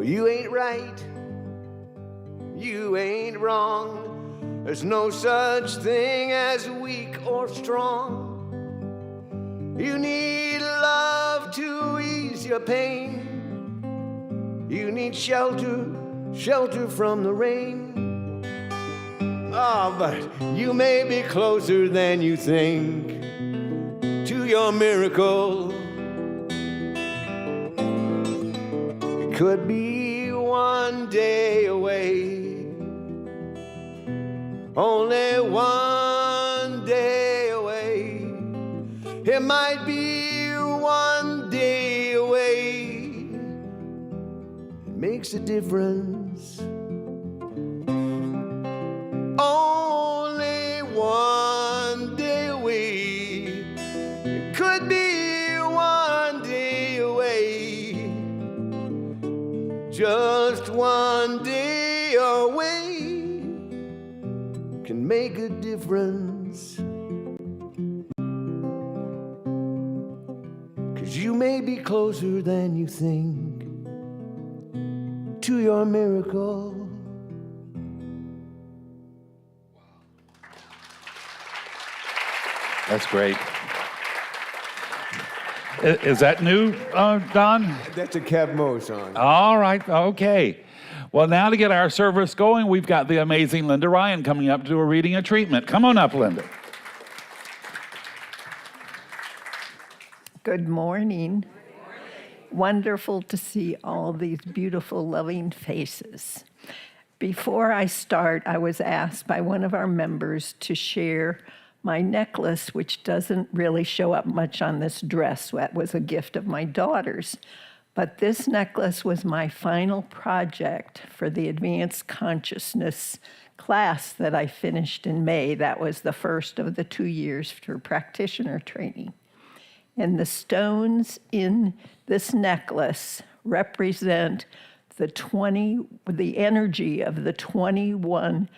You ain't right, you ain't wrong. There's no such thing as weak or strong. You need love to ease your pain. You need shelter from the rain. Oh, but you may be closer than you think to your miracle. It could be one day away, only one day away. It might be one day away. It makes a difference. Only one day away. It could be one day away. Just one day away can make a difference. 'Cause you may be closer than you think to your miracle. That's great. Is that new, Don? That's a Kev Mo song. All right, okay. Well, now to get our service going, we've got the amazing Linda Ryan coming up to do a reading of treatment. Come on up, Linda. Good morning. Wonderful to see all these beautiful, loving faces. Before I start, I was asked by one of our members to share my necklace, which doesn't really show up much on this dress. That was a gift of my daughter's. But this necklace was my final project for the Advanced Consciousness class that I finished in May. That was the first of the 2 years for practitioner training. And the stones in this necklace represent the energy of the 21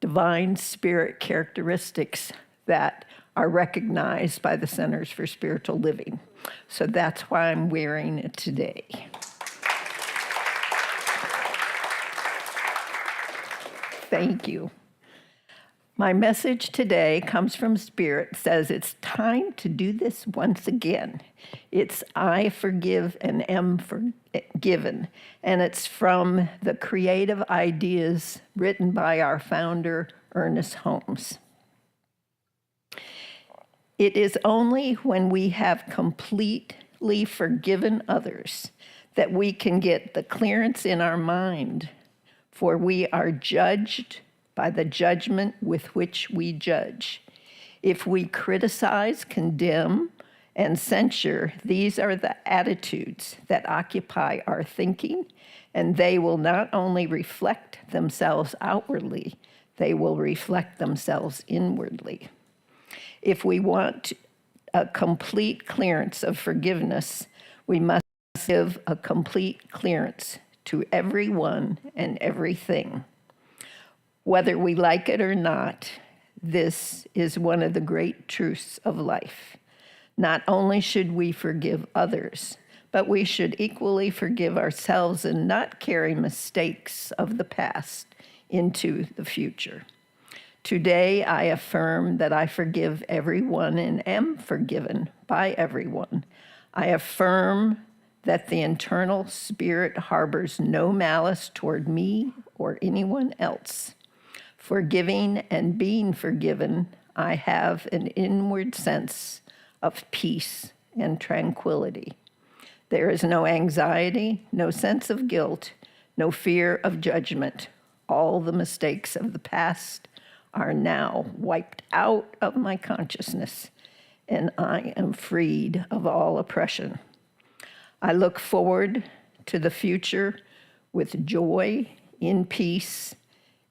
divine spirit characteristics that are recognized by the Centers for Spiritual Living. So that's why I'm wearing it today. Thank you. My message today comes from Spirit, says it's time to do this once again. It's I forgive and am forgiven. And it's from the creative ideas written by our founder, Ernest Holmes. It is only when we have completely forgiven others that we can get the clearance in our mind, for we are judged by the judgment with which we judge. If we criticize, condemn, and censure, these are the attitudes that occupy our thinking, and they will not only reflect themselves outwardly, they will reflect themselves inwardly. If we want a complete clearance of forgiveness, we must give a complete clearance to everyone and everything. Whether we like it or not, this is one of the great truths of life. Not only should we forgive others, but we should equally forgive ourselves and not carry mistakes of the past into the future. Today, I affirm that I forgive everyone and am forgiven by everyone. I affirm that the internal spirit harbors no malice toward me or anyone else. Forgiving and being forgiven, I have an inward sense of peace and tranquility. There is no anxiety, no sense of guilt, no fear of judgment. All the mistakes of the past are now wiped out of my consciousness, and I am freed of all oppression. I look forward to the future with joy, in peace,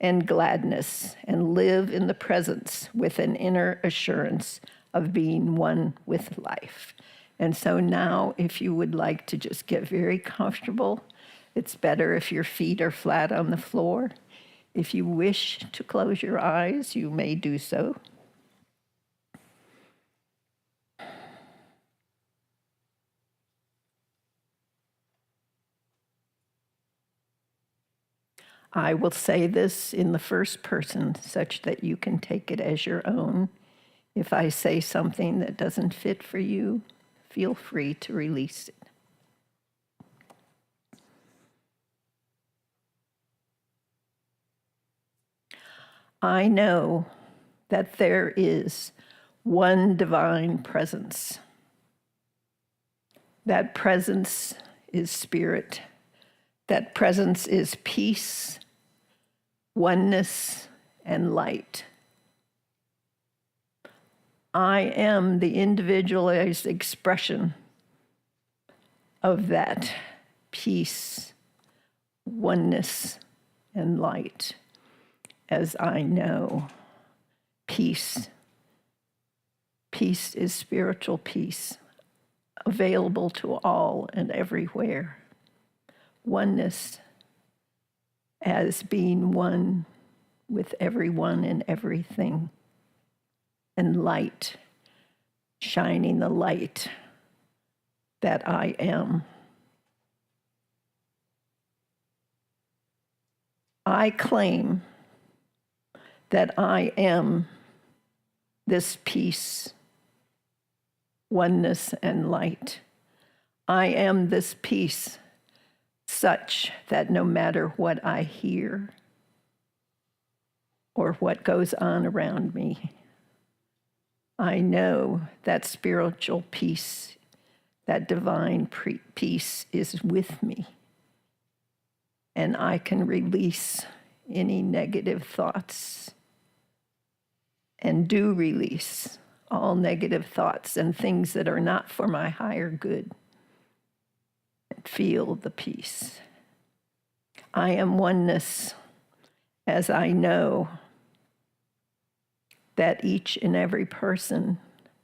and gladness, and live in the presence with an inner assurance of being one with life. And so now, if you would like to just get very comfortable, it's better if your feet are flat on the floor. If you wish to close your eyes, you may do so. I will say this in the first person such that you can take it as your own. If I say something that doesn't fit for you, feel free to release it. I know that there is one divine presence. That presence is spirit. That presence is peace, oneness, and light. I am the individualized expression of that peace, oneness, and light. As I know, peace. Peace is spiritual peace, available to all and everywhere. Oneness as being one with everyone and everything. And light, shining the light that I am. I claim that I am this peace, oneness, and light. I am this peace such that no matter what I hear or what goes on around me, I know that spiritual peace, that divine peace is with me. And I can release any negative thoughts and do release all negative thoughts and things that are not for my higher good. And feel the peace. I am oneness as I know that each and every person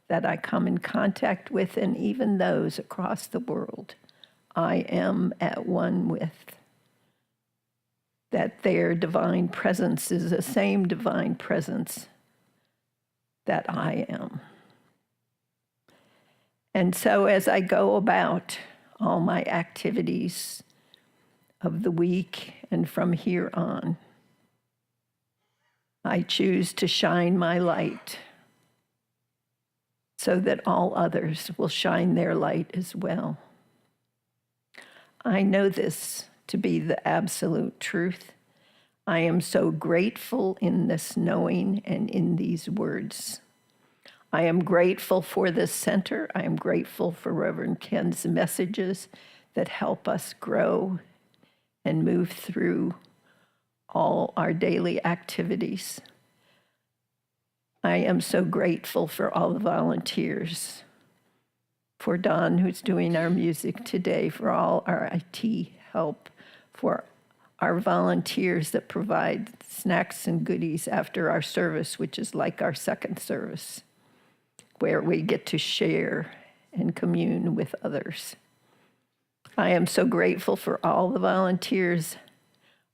that I come in contact with, and even those across the world, I am at one with. That their divine presence is the same divine presence that I am. And so as I go about all my activities of the week and from here on, I choose to shine my light so that all others will shine their light as well. I know this to be the absolute truth. I am so grateful in this knowing and in these words. I am grateful for this center. I am grateful for Reverend Ken's messages that help us grow and move through all our daily activities. I am so grateful for all the volunteers, for Don, who's doing our music today, for all our IT help, for our volunteers that provide snacks and goodies after our service, which is like our second service, where we get to share and commune with others. I am so grateful for all the volunteers,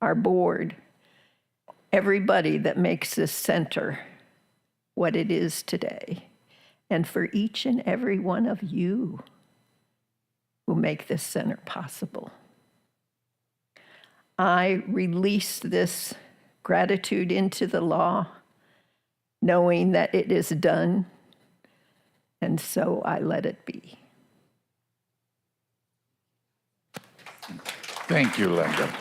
our board, everybody that makes this center what it is today, and for each and every one of you who make this center possible. I release this gratitude into the law, knowing that it is done, and so I let it be. Thank you, Linda.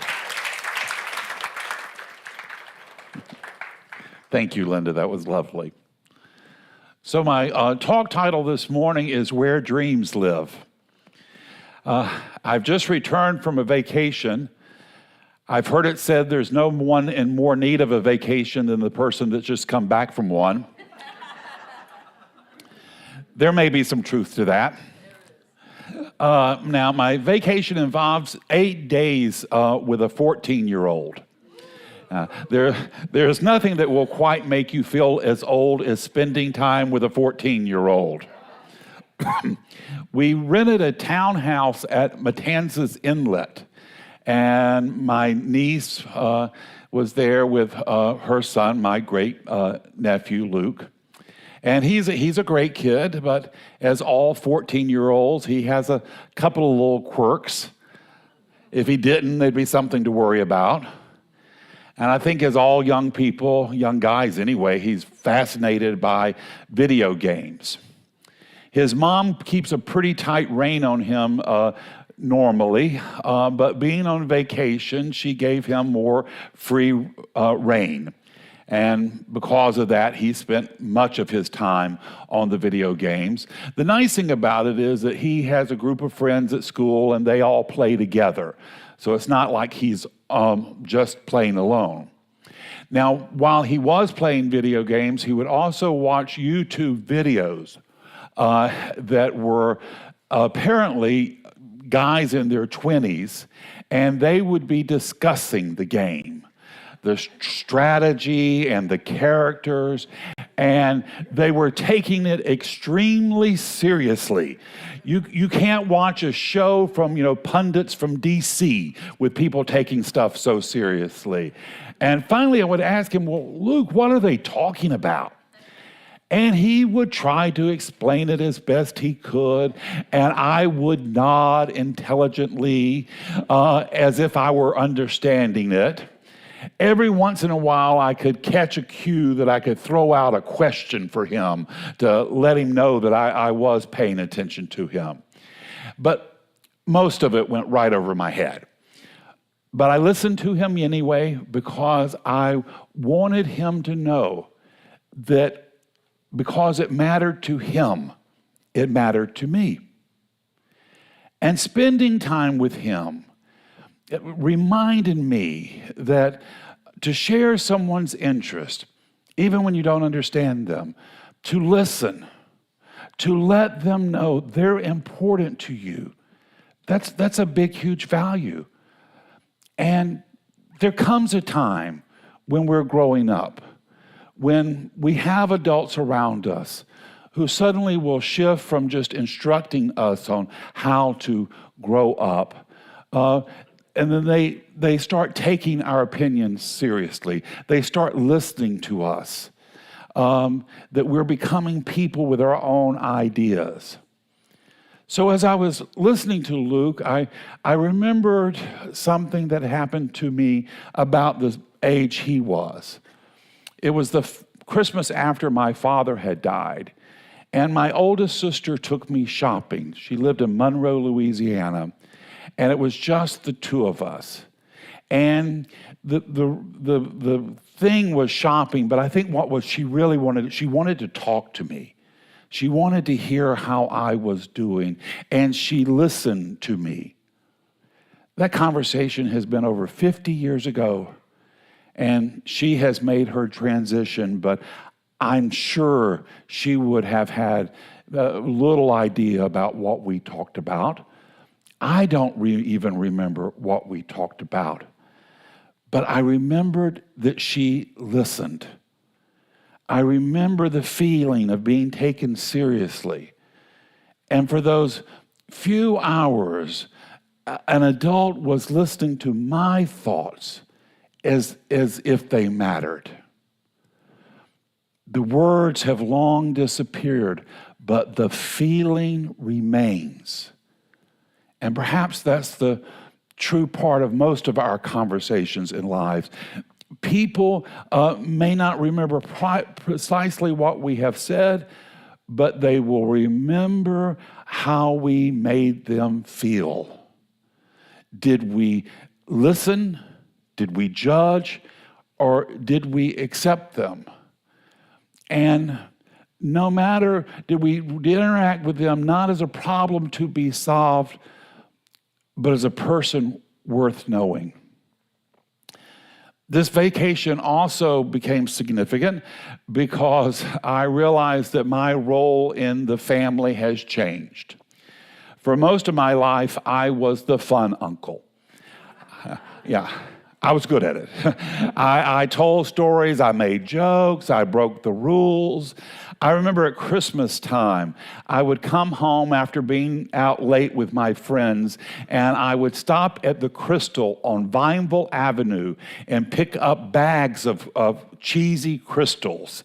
Thank you, Linda. That was lovely. So my talk title this morning is Where Dreams Live. I've just returned from a vacation. I've heard it said there's no one in more need of a vacation than the person that's just come back from one. There may be some truth to that. Now, my vacation involves 8 days with a 14-year-old. There's nothing that will quite make you feel as old as spending time with a 14-year-old. We rented a townhouse at Matanzas Inlet, and my niece was there with her son, my great nephew, Luke. And he's a great kid, but as all 14-year-olds, he has a couple of little quirks. If he didn't, there'd be something to worry about. And I think as all young people, young guys anyway, he's fascinated by video games. His mom keeps a pretty tight rein on him normally, but being on vacation, she gave him more free rein. And because of that, he spent much of his time on the video games. The nice thing about it is that he has a group of friends at school and they all play together. So it's not like he's just playing alone. Now, while he was playing video games, he would also watch YouTube videos that were apparently guys in their 20s, and they would be discussing the game, the strategy and the characters, and they were taking it extremely seriously. You can't watch a show from, pundits from DC with people taking stuff so seriously. And finally, I would ask him, well, Luke, what are they talking about? And he would try to explain it as best he could, and I would nod intelligently as if I were understanding it. Every once in a while, I could catch a cue that I could throw out a question for him to let him know that I was paying attention to him. But most of it went right over my head. But I listened to him anyway because I wanted him to know that because it mattered to him, it mattered to me. And spending time with him, it reminded me that to share someone's interest, even when you don't understand them, to listen, to let them know they're important to you, that's a big, huge value. And there comes a time when we're growing up, when we have adults around us who suddenly will shift from just instructing us on how to grow up, and then they start taking our opinions seriously. They start listening to us, that we're becoming people with our own ideas. So as I was listening to Luke, I remembered something that happened to me about the age he was. It was the Christmas after my father had died, and my oldest sister took me shopping. She lived in Monroe, Louisiana, and it was just the two of us. And the thing was shopping, but I think she really wanted, she wanted to talk to me. She wanted to hear how I was doing, and she listened to me. That conversation has been over 50 years ago. And she has made her transition, but I'm sure she would have had little idea about what we talked about. I don't even remember what we talked about, but I remembered that she listened. I remember the feeling of being taken seriously. And for those few hours, an adult was listening to my thoughts as if they mattered. The words have long disappeared, but the feeling remains. And perhaps that's the true part of most of our conversations in lives. People may not remember precisely what we have said, but they will remember how we made them feel. Did we listen? Did we judge, or did we accept them? And no matter, did we interact with them not as a problem to be solved, but as a person worth knowing? This vacation also became significant because I realized that my role in the family has changed. For most of my life, I was the fun uncle. I was good at it. I told stories, I made jokes, I broke the rules. I remember at Christmas time, I would come home after being out late with my friends, and I would stop at the Crystal on Vineville Avenue and pick up bags of cheesy crystals.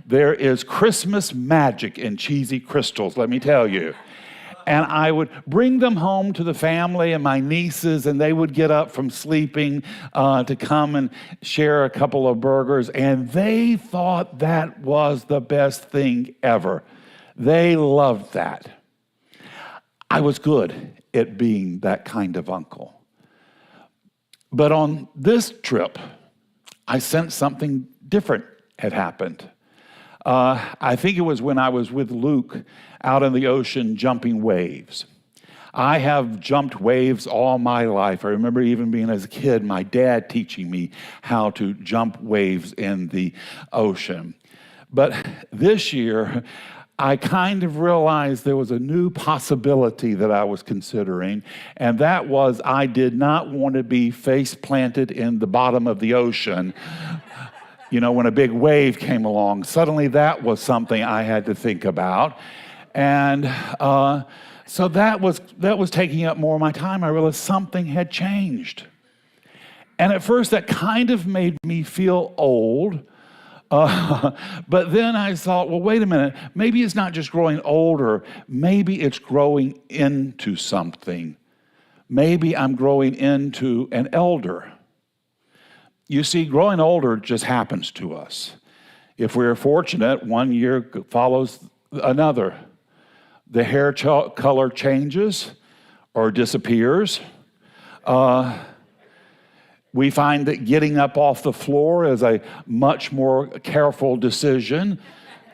There is Christmas magic in cheesy crystals, let me tell you. And I would bring them home to the family and my nieces, and they would get up from sleeping to come and share a couple of burgers. And they thought that was the best thing ever. They loved that. I was good at being that kind of uncle. But on this trip, I sensed something different had happened. I think it was when I was with Luke out in the ocean jumping waves. I have jumped waves all my life. I remember even being as a kid, my dad teaching me how to jump waves in the ocean. But this year, I kind of realized there was a new possibility that I was considering, and that was I did not want to be face planted in the bottom of the ocean. You know, when a big wave came along, suddenly that was something I had to think about. And so that was taking up more of my time. I realized something had changed. And at first that kind of made me feel old. But then I thought, well, wait a minute. Maybe it's not just growing older. Maybe it's growing into something. Maybe I'm growing into an elder. You see, growing older just happens to us. If we're fortunate, one year follows another. The hair color changes or disappears. We find that getting up off the floor is a much more careful decision.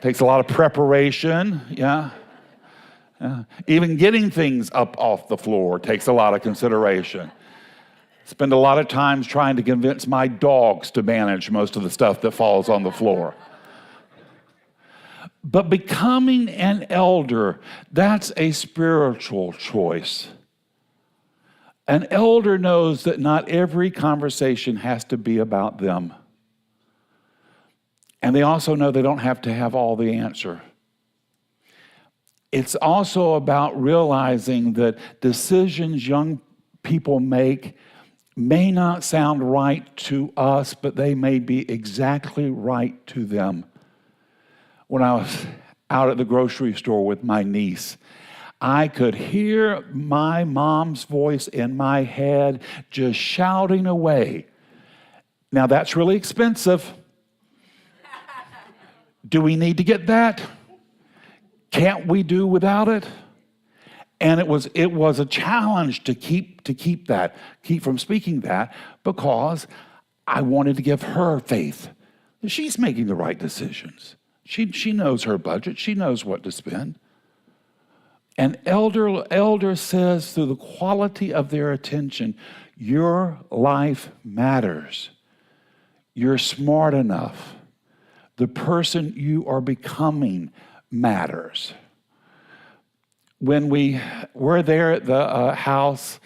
Takes a lot of preparation, yeah. Even getting things up off the floor takes a lot of consideration. Spend a lot of times trying to convince my dogs to manage most of the stuff that falls on the floor. But becoming an elder, that's a spiritual choice. An elder knows that not every conversation has to be about them. And they also know they don't have to have all the answer. It's also about realizing that decisions young people make may not sound right to us, but they may be exactly right to them. When I was out at the grocery store with my niece, I could hear my mom's voice in my head just shouting away. Now that's really expensive. Do we need to get that? Can't we do without it? And it was a challenge to keep from speaking that, because I wanted to give her faith. She's making the right decisions. She knows her budget. She knows what to spend. An elder says through the quality of their attention, your life matters. You're smart enough. The person you are becoming matters. When we were there at the house,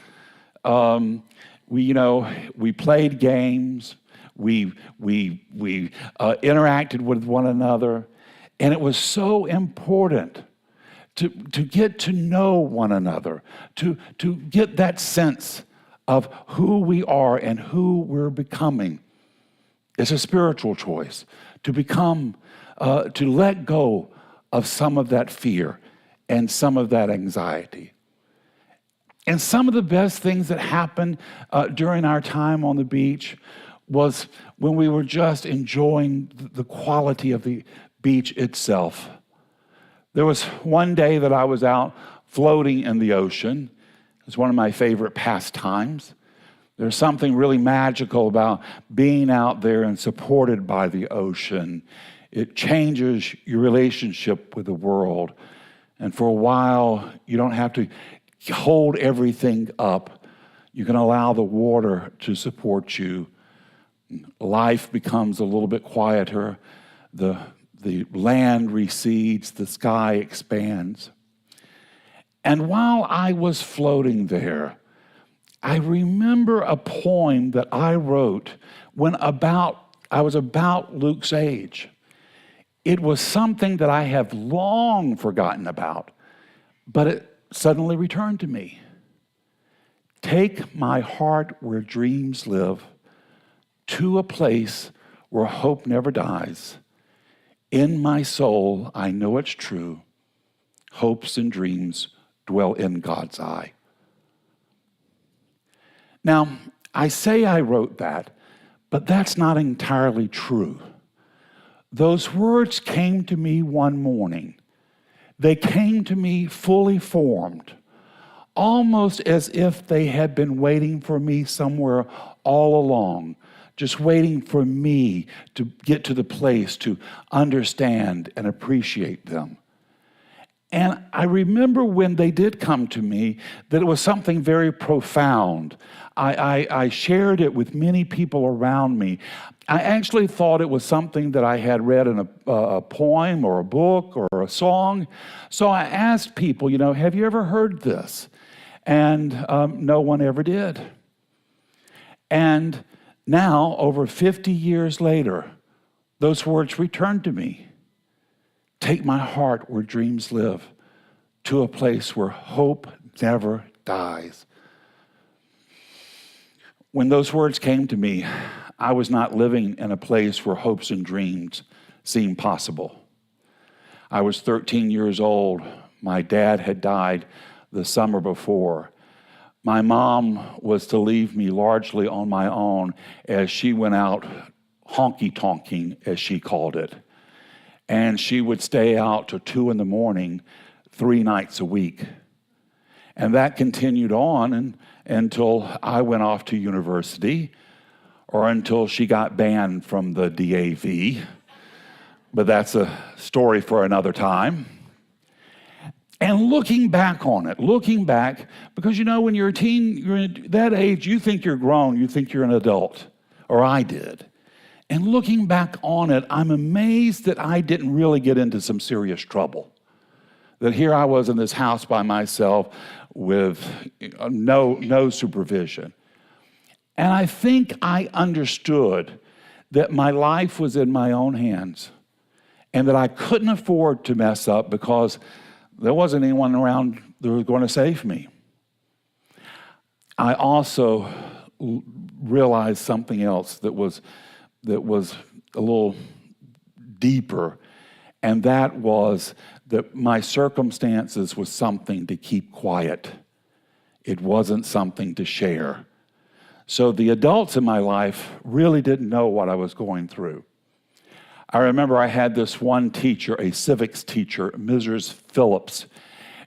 we played games, we interacted with one another, and it was so important to get to know one another, to get that sense of who we are and who we're becoming. It's a spiritual choice to become, to let go of some of that fear and some of that anxiety. And some of the best things that happened during our time on the beach was when we were just enjoying the quality of the beach itself. There was one day that I was out floating in the ocean. It was one of my favorite pastimes. There's something really magical about being out there and supported by the ocean. It changes your relationship with the world. And for a while, you don't have to hold everything up. You can allow the water to support you. Life becomes a little bit quieter. The land recedes, the sky expands. And while I was floating there, I remember a poem that I wrote when I was about Luke's age. It was something that I have long forgotten about, but it suddenly returned to me. Take my heart where dreams live, to a place where hope never dies. In my soul, I know it's true. Hopes and dreams dwell in God's eye. Now, I say I wrote that, but that's not entirely true. Those words came to me one morning. They came to me fully formed, almost as if they had been waiting for me somewhere all along, just waiting for me to get to the place to understand and appreciate them. And I remember when they did come to me that it was something very profound. I shared it with many people around me. I actually thought it was something that I had read in a poem or a book or a song. So I asked people, have you ever heard this? And no one ever did. And now, over 50 years later, those words returned to me. Take my heart where dreams live, to a place where hope never dies. When those words came to me, I was not living in a place where hopes and dreams seemed possible. I was 13 years old. My dad had died the summer before. My mom was to leave me largely on my own as she went out honky-tonking, as she called it. And she would stay out till 2 a.m, 3 nights a week. And that continued on until I went off to university, or until she got banned from the DAV. But that's a story for another time. And looking back, because when you're a teen, you're at that age, you think you're grown, you think you're an adult, or I did. And looking back on it, I'm amazed that I didn't really get into some serious trouble. That here I was in this house by myself with no supervision. And I think I understood that my life was in my own hands and that I couldn't afford to mess up because there wasn't anyone around that was going to save me. I also realized something else that was a little deeper, and that was that my circumstances was something to keep quiet. It wasn't something to share. So the adults in my life really didn't know what I was going through. I remember I had this one teacher, a civics teacher, Mrs. Phillips,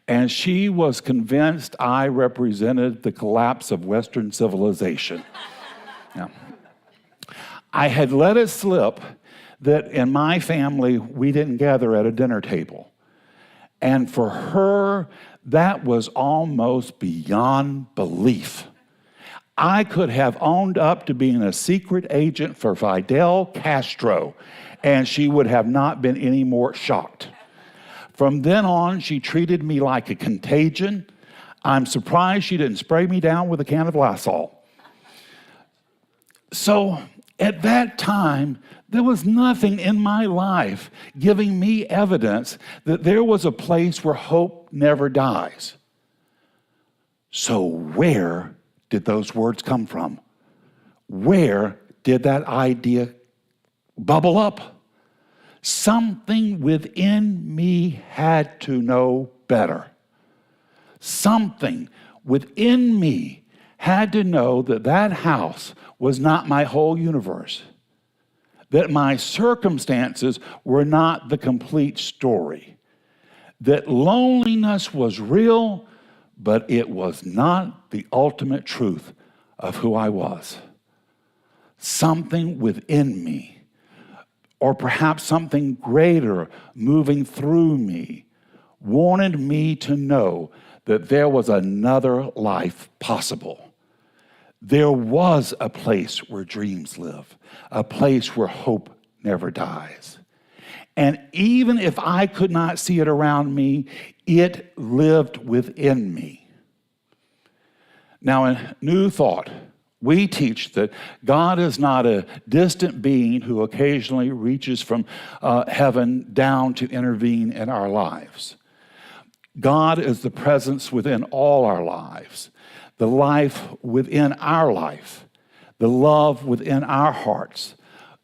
and she was convinced I represented the collapse of Western civilization. Yeah. I had let it slip that in my family, we didn't gather at a dinner table. And for her, that was almost beyond belief. I could have owned up to being a secret agent for Fidel Castro, and she would have not been any more shocked. From then on, she treated me like a contagion. I'm surprised she didn't spray me down with a can of Lysol. So at that time, there was nothing in my life giving me evidence that there was a place where hope never dies. So where did those words come from? Where did that idea bubble up? Something within me had to know better. Something within me had to know that that house was not my whole universe, that my circumstances were not the complete story, that loneliness was real, but it was not the ultimate truth of who I was. Something within me, or perhaps something greater moving through me, wanted me to know that there was another life possible. There was a place where dreams live, a place where hope never dies. And even if I could not see it around me, it lived within me. Now, in New Thought, we teach that God is not a distant being who occasionally reaches from heaven down to intervene in our lives. God is the presence within all our lives, the life within our life, the love within our hearts,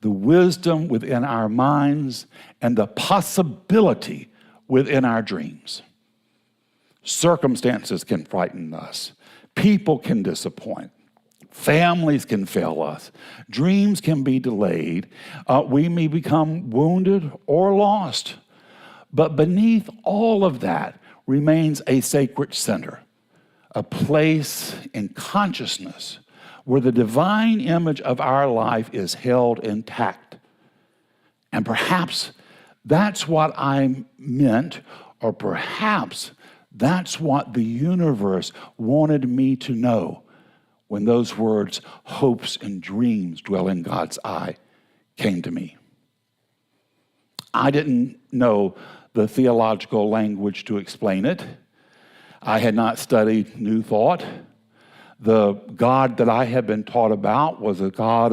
the wisdom within our minds, and the possibility within our dreams. Circumstances can frighten us. People can disappoint. Families can fail us. Dreams can be delayed. We may become wounded or lost. But beneath all of that remains a sacred center, a place in consciousness where the divine image of our life is held intact. And perhaps that's what I meant, or perhaps that's what the universe wanted me to know when those words, hopes and dreams dwell in God's eye, came to me. I didn't know the theological language to explain it. I had not studied New Thought. The God that I had been taught about was a God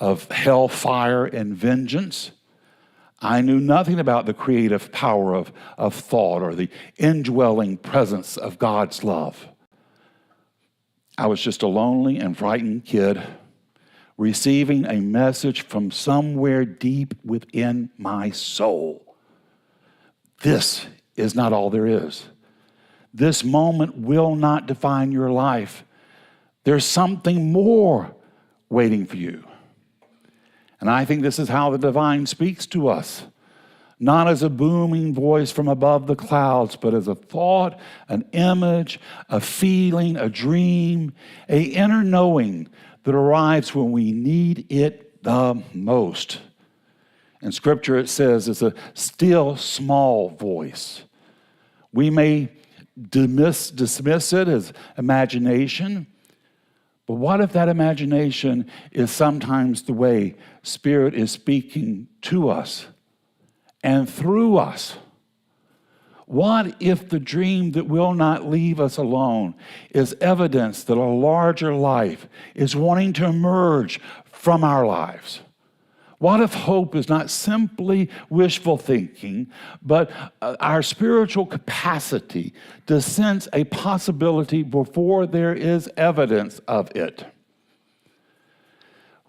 of hellfire and vengeance. I knew nothing about the creative power of thought or the indwelling presence of God's love. I was just a lonely and frightened kid receiving a message from somewhere deep within my soul. This is not all there is. This moment will not define your life. There's something more waiting for you. And I think this is how the divine speaks to us, not as a booming voice from above the clouds, but as a thought, an image, a feeling, a dream, an inner knowing that arrives when we need it the most. In Scripture, it says it's a still small voice. We may dismiss it as imagination, but what if that imagination is sometimes the way Spirit is speaking to us and through us? What if the dream that will not leave us alone is evidence that a larger life is wanting to emerge from our lives? What if hope is not simply wishful thinking, but our spiritual capacity to sense a possibility before there is evidence of it?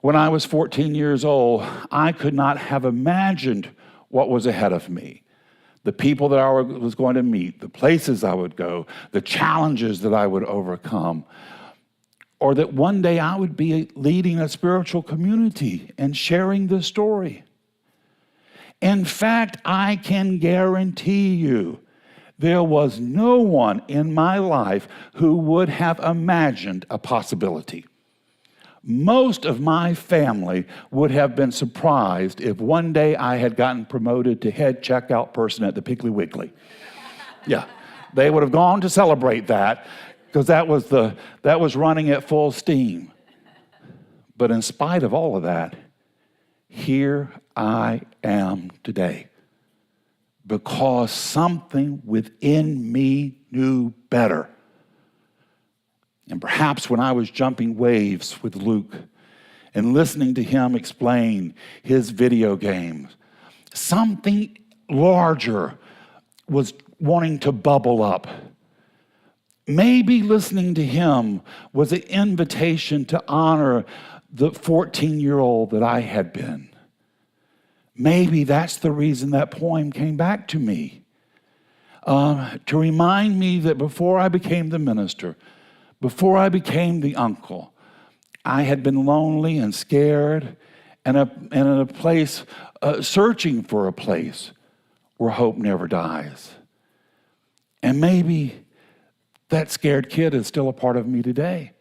When I was 14 years old, I could not have imagined what was ahead of me. The people that I was going to meet, the places I would go, the challenges that I would overcome, or that one day I would be leading a spiritual community and sharing this story. In fact, I can guarantee you there was no one in my life who would have imagined a possibility. Most of my family would have been surprised if one day I had gotten promoted to head checkout person at the Piggly Wiggly. Yeah, they would have gone to celebrate that, because that was running at full steam. But in spite of all of that, here I am today, because something within me knew better. And perhaps when I was jumping waves with Luke and listening to him explain his video games, something larger was wanting to bubble up. Maybe listening to him was an invitation to honor the 14-year-old that I had been. Maybe that's the reason that poem came back to me, to remind me that before I became the minister, before I became the uncle, I had been lonely and scared and in a place, searching for a place where hope never dies. And maybe that scared kid is still a part of me today.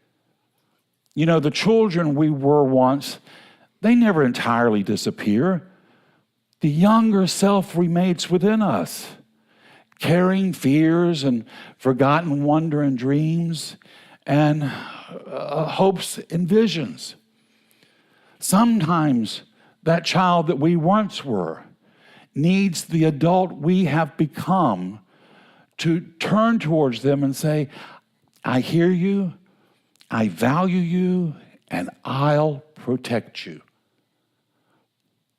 You know, the children we were once, they never entirely disappear. The younger self remains within us, carrying fears and forgotten wonder and dreams and hopes and visions. Sometimes that child that we once were needs the adult we have become to turn towards them and say, I hear you, I value you and I'll protect you.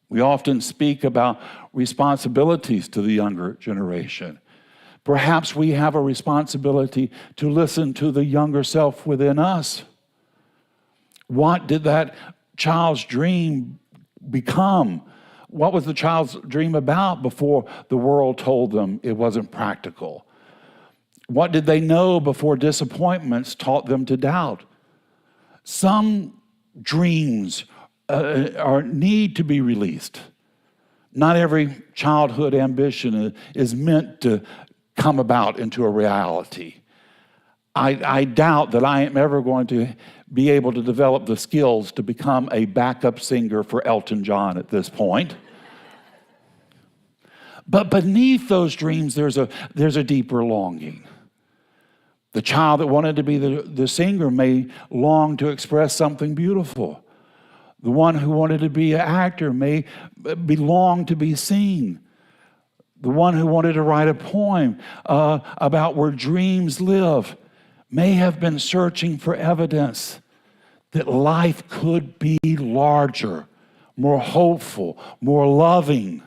We often speak about responsibilities to the younger generation. Perhaps we have a responsibility to listen to the younger self within us. What did that child's dream become? What was the child's dream about before the world told them it wasn't practical? What did they know before disappointments taught them to doubt? Some dreams need to be released. Not every childhood ambition is meant to come about into a reality. I doubt that I am ever going to be able to develop the skills to become a backup singer for Elton John at this point. But beneath those dreams, there's a deeper longing. The child that wanted to be the singer may long to express something beautiful. The one who wanted to be an actor may long to be seen. The one who wanted to write a poem about where dreams live may have been searching for evidence that life could be larger, more hopeful, more loving.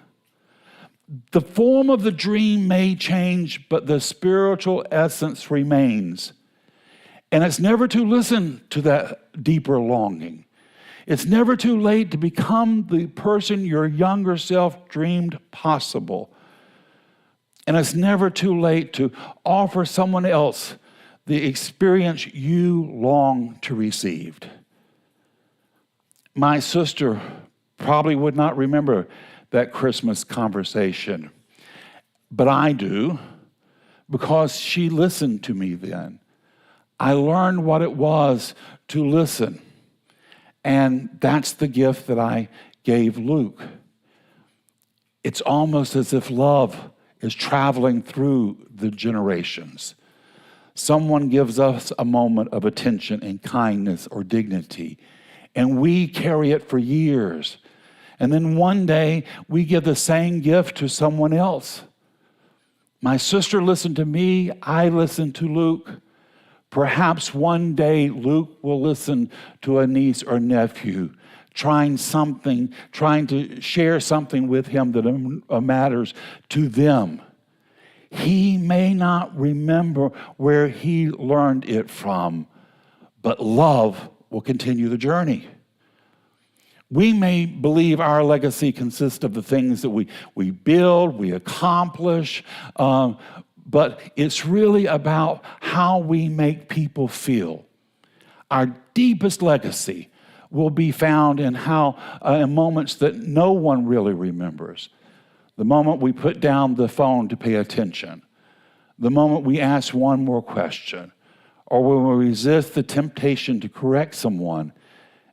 The form of the dream may change, but the spiritual essence remains. And it's never too listen to that deeper longing. It's never too late to become the person your younger self dreamed possible. And it's never too late to offer someone else the experience you long to receive. My sister probably would not remember that Christmas conversation, but I do, because she listened to me then. I learned what it was to listen, and that's the gift that I gave Luke. It's almost as if love is traveling through the generations. Someone gives us a moment of attention and kindness or dignity, and we carry it for years. And then one day, we give the same gift to someone else. My sister listened to me, I listened to Luke. Perhaps one day, Luke will listen to a niece or nephew, trying to share something with him that matters to them. He may not remember where he learned it from, but love will continue the journey. We may believe our legacy consists of the things that we build, we accomplish, but it's really about how we make people feel. Our deepest legacy will be found in in moments that no one really remembers. The moment we put down the phone to pay attention, the moment we ask one more question, or when we resist the temptation to correct someone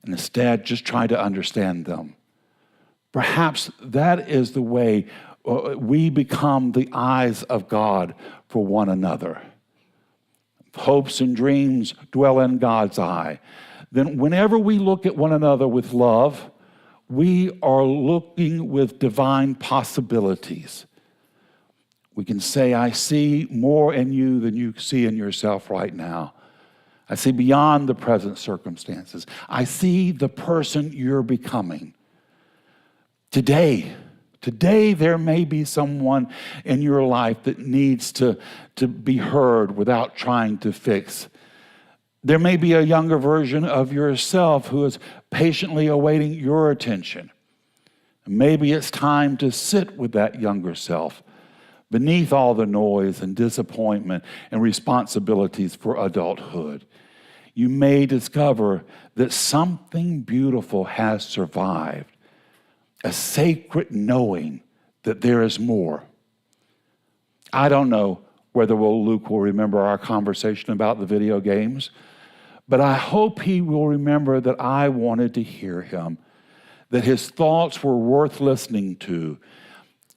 and instead just try to understand them. Perhaps that is the way we become the eyes of God for one another. Hopes and dreams dwell in God's eye. Then whenever we look at one another with love, we are looking with divine possibilities. We can say, I see more in you than you see in yourself right now. I see beyond the present circumstances. I see the person you're becoming. Today there may be someone in your life that needs to be heard without trying to fix. There may be a younger version of yourself who is patiently awaiting your attention. Maybe it's time to sit with that younger self beneath all the noise and disappointment and responsibilities for adulthood. You may discover that something beautiful has survived, a sacred knowing that there is more. I don't know whether Luke will remember our conversation about the video games, but I hope he will remember that I wanted to hear him, that his thoughts were worth listening to,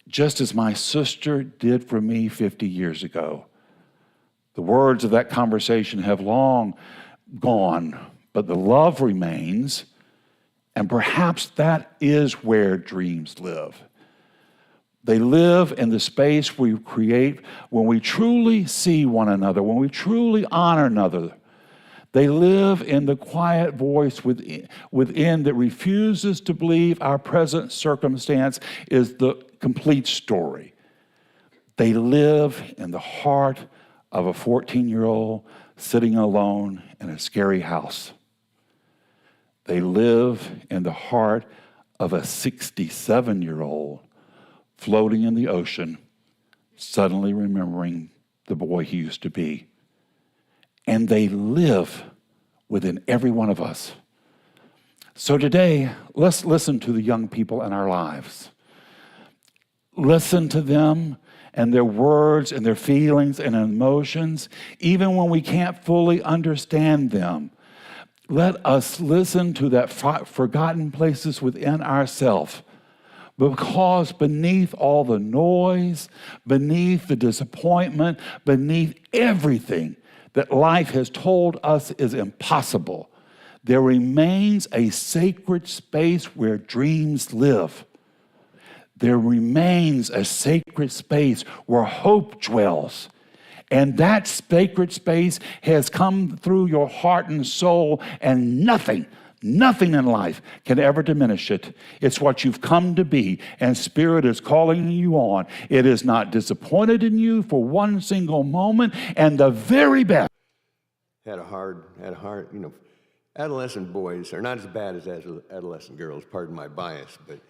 just as my sister did for me 50 years ago. The words of that conversation have long gone, but the love remains, and perhaps that is where dreams live. They live in the space we create when we truly see one another, when we truly honor another. They live in the quiet voice within that refuses to believe our present circumstance is the complete story. They live in the heart of a 14-year-old sitting alone in a scary house. They live in the heart of a 67-year-old floating in the ocean, suddenly remembering the boy he used to be. And they live within every one of us. So today, let's listen to the young people in our lives. Listen to them and their words and their feelings and emotions, even when we can't fully understand them. Let us listen to that forgotten places within ourselves, because beneath all the noise, beneath the disappointment, beneath everything that life has told us is impossible, there remains a sacred space where dreams live. There remains a sacred space where hope dwells. And that sacred space has come through your heart and soul, and nothing in life can ever diminish it. It's what you've come to be, and Spirit is calling you on. It is not disappointed in you for one single moment, and the very best. Had a hard, adolescent boys are not as bad as adolescent girls, pardon my bias, but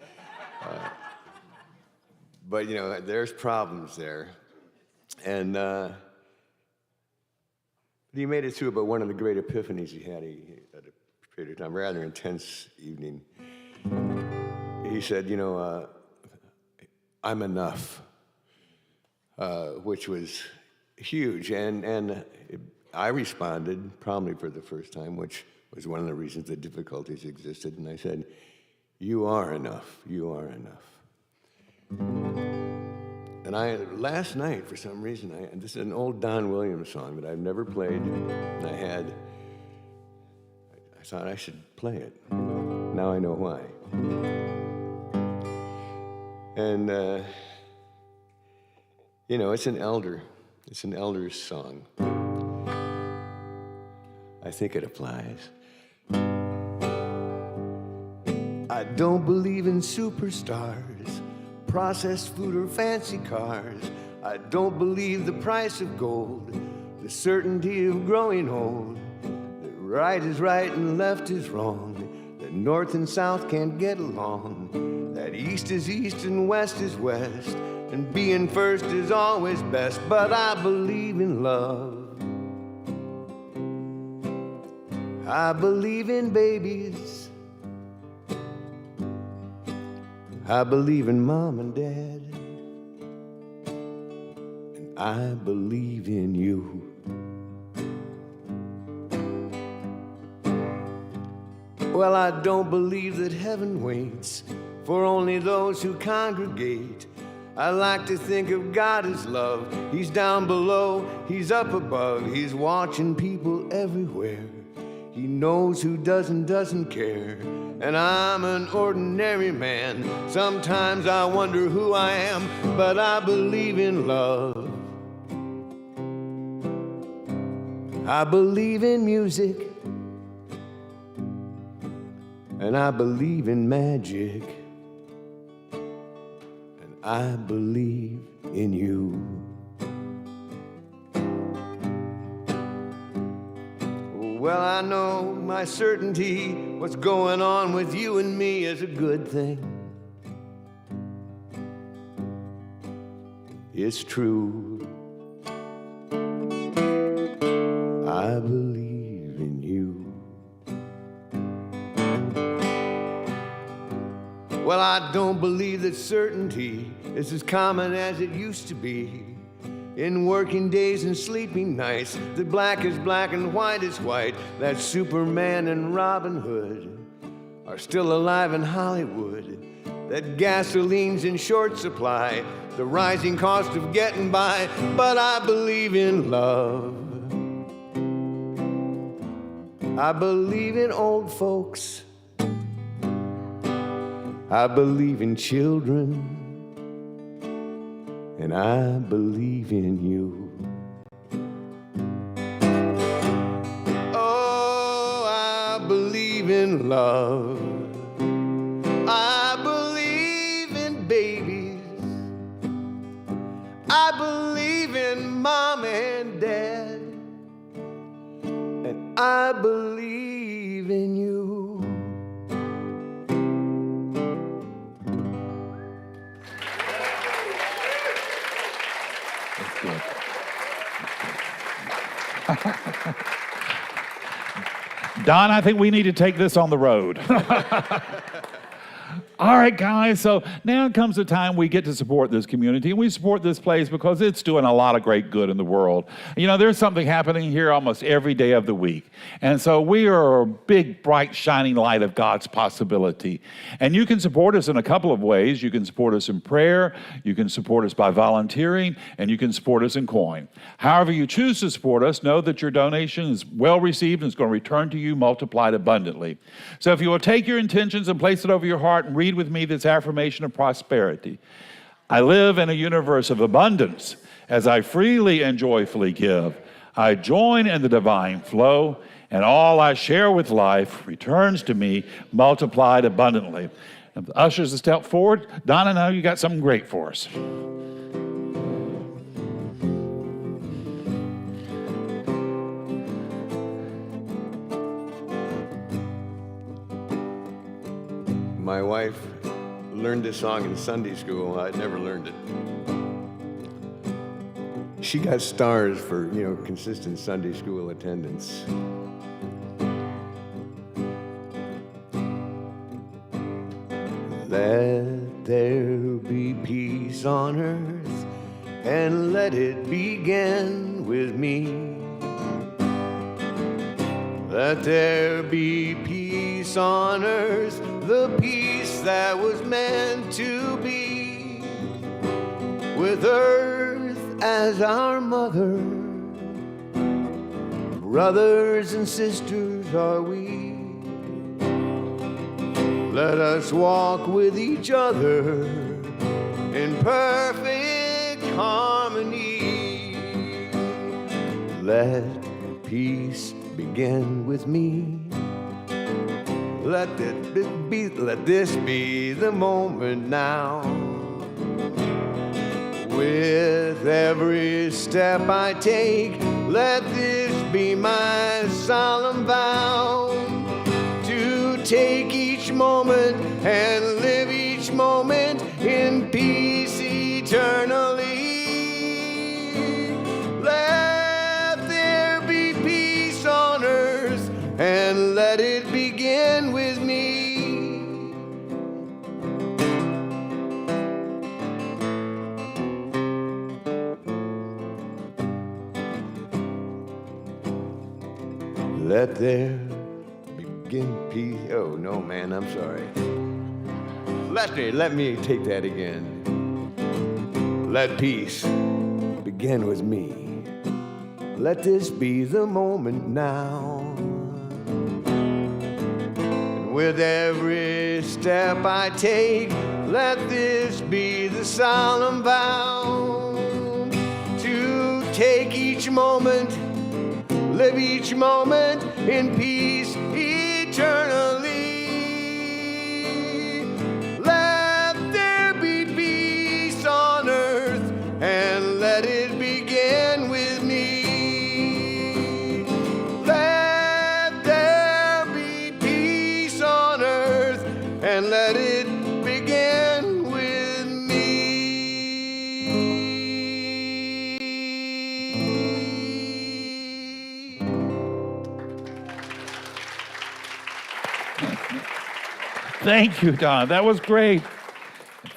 there's problems there. And he made it through about one of the great epiphanies he had at a period of time, rather intense evening. He said, I'm enough, which was huge. And I responded, probably for the first time, which was one of the reasons the difficulties existed. And I said, you are enough. You are enough. And last night, for some reason, this is an old Don Williams song that I've never played, and I thought I should play it. Now I know why. And, it's an elder's song. I think it applies. I don't believe in superstars, processed food or fancy cars. I don't believe the price of gold, the certainty of growing old, that right is right and left is wrong, that north and south can't get along, that east is east and west is west, and being first is always best. But I believe in love. I believe in babies. I believe in mom and dad, and I believe in you. Well, I don't believe that heaven waits for only those who congregate. I like to think of God as love. He's down below, he's up above, he's watching people everywhere. He knows who doesn't care. And I'm an ordinary man. Sometimes I wonder who I am, but I believe in love. I believe in music, and I believe in magic, and I believe in you. Well, I know my certainty, what's going on with you and me is a good thing. It's true. I believe in you. Well, I don't believe that certainty is as common as it used to be. In working days and sleeping nights, that black is black and white is white, that Superman and Robin Hood are still alive in Hollywood, that gasoline's in short supply, the rising cost of getting by, but I believe in love. I believe in old folks. I believe in children. And I believe in you. Oh, in love. I believe in babies. I believe in mom and dad. And I believe in you. That's good. Don, I think we need to take this on the road. All right, guys, so now comes the time we get to support this community, and we support this place because it's doing a lot of great good in the world. You know, there's something happening here almost every day of the week, and so we are a big, bright, shining light of God's possibility. And you can support us in a couple of ways. You can support us in prayer, you can support us by volunteering, and you can support us in coin. However you choose to support us, know that your donation is well received and is going to return to you multiplied abundantly. So if you will take your intentions and place it over your heart and read with me this affirmation of prosperity. I live in a universe of abundance as I freely and joyfully give. I join in the divine flow, and all I share with life returns to me multiplied abundantly. And the ushers a step forward. Donna, now you got something great for us. My wife learned this song in Sunday school. I'd never learned it. She got stars for, consistent Sunday school attendance. Let there be peace on earth, and let it begin with me. Let there be peace on earth, the peace that was meant to be. With earth as our mother, brothers and sisters are we. Let us walk with each other in perfect harmony. Let peace begin with me. Let this be the moment now. With every step I take, let this be my solemn vow. To take each moment and live each moment in peace eternally. Let there be peace on earth, and let it begin with me. Let there begin peace. Oh, no, man, I'm sorry. Let me take that again. Let peace begin with me. Let this be the moment now. And with every step I take, let this be the solemn vow. To take each moment, live each moment in peace eternally. Let there be peace on earth, and let it begin with me. Let there be peace on earth, and let it begin with me. Thank you, Don. That was great.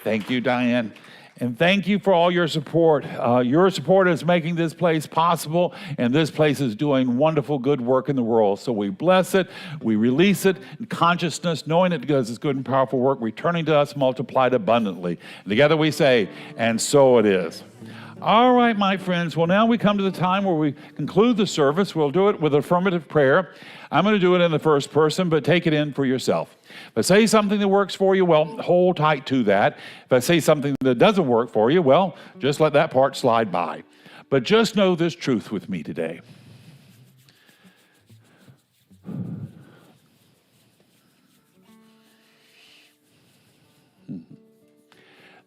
Thank you, Diane. And thank you for all your support. Your support is making this place possible, and this place is doing wonderful, good work in the world. So we bless it, we release it in consciousness, knowing it does its good and powerful work, returning to us multiplied abundantly. And together we say, and so it is. All right, my friends. Well, now we come to the time where we conclude the service. We'll do it with affirmative prayer. I'm going to do it in the first person, but take it in for yourself. If I say something that works for you, well, hold tight to that. If I say something that doesn't work for you, well, just let that part slide by. But just know this truth with me today.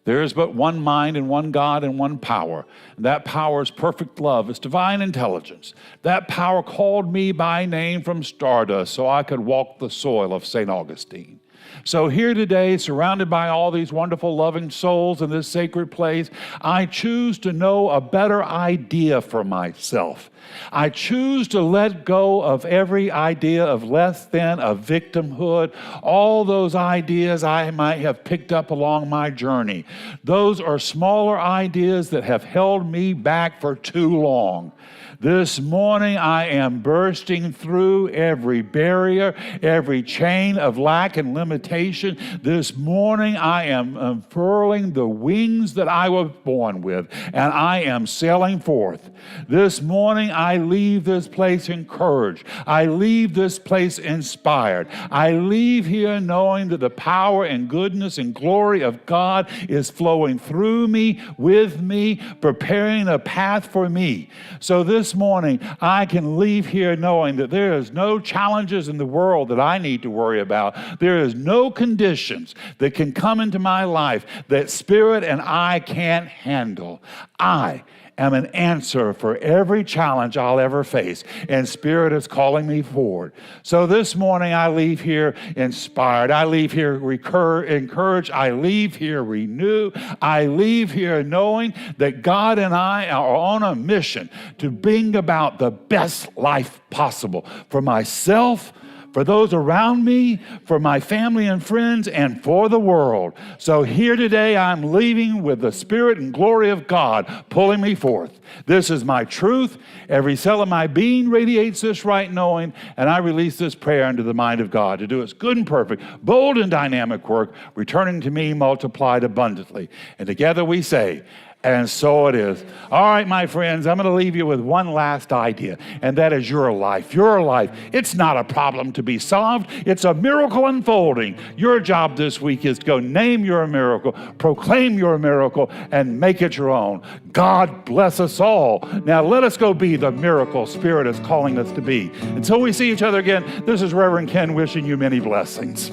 There is but one mind and one God and one power. And that power is perfect love. It's divine intelligence. That power called me by name from stardust so I could walk the soil of St. Augustine. So here today, surrounded by all these wonderful, loving souls in this sacred place, I choose to know a better idea for myself. I choose to let go of every idea of less than, of victimhood, all those ideas I might have picked up along my journey. Those are smaller ideas that have held me back for too long. This morning, I am bursting through every barrier, every chain of lack and limitation. This morning, I am unfurling the wings that I was born with, and I am sailing forth. This morning, I leave this place encouraged. I leave this place inspired. I leave here knowing that the power and goodness and glory of God is flowing through me, with me, preparing a path for me. So this morning, I can leave here knowing that there is no challenges in the world that I need to worry about. There is no conditions that can come into my life that Spirit and I can't handle. I am an answer for every challenge I'll ever face, and Spirit is calling me forward. So this morning I leave here inspired. I leave here encouraged. I leave here renewed. I leave here knowing that God and I are on a mission to bring about the best life possible for myself, for those around me, for my family and friends, and for the world. So here today, I'm leaving with the Spirit and glory of God pulling me forth. This is my truth. Every cell of my being radiates this right knowing, and I release this prayer into the mind of God to do its good and perfect, bold and dynamic work, returning to me multiplied abundantly. And together we say, and so it is. All right, my friends, I'm going to leave you with one last idea, and that is your life. Your life. It's not a problem to be solved. It's a miracle unfolding. Your job this week is to go name your miracle, proclaim your miracle, and make it your own. God bless us all. Now let us go be the miracle Spirit is calling us to be. Until we see each other again, this is Reverend Ken wishing you many blessings.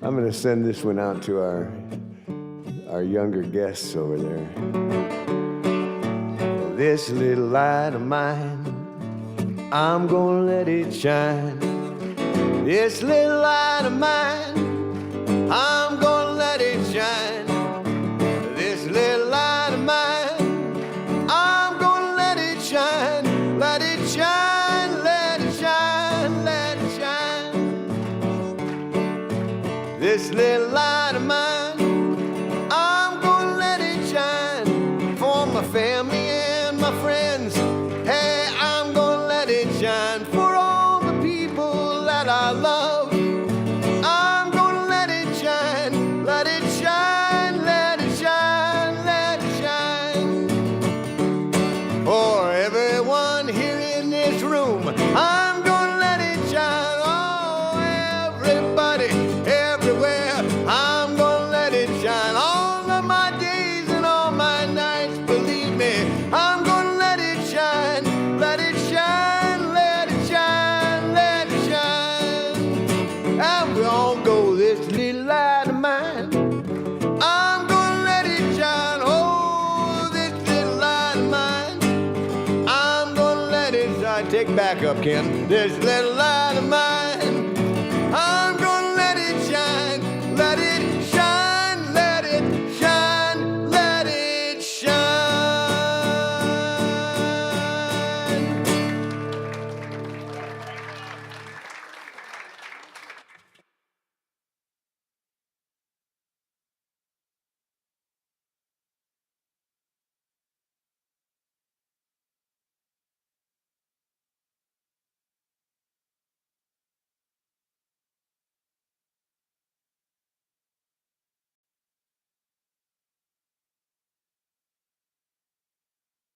I'm going to send this one out to our younger guests over there. This little light of mine, I'm going to let it shine. This little light of mine, I'm going to let it shine. This little light of mine, I'm going to let it shine. Let it shine, let it shine, let it shine. This little light of mine, I'm gonna let it shine for my family and my friends. Hey, I'm gonna let it shine for all the people that I love. I'm gonna let it shine, let it shine, let it shine, let it shine. For everyone here in this room, I'm gonna let it shine. Oh, everybody, everywhere, I'm gonna let it shine. All of my days and all my nights, believe me, I'm gonna let it shine. Let it shine, let it shine, let it shine. And we all go, this little light of mine, I'm gonna let it shine. Oh, this little light of mine, I'm gonna let it shine. Take back up, Ken. This little light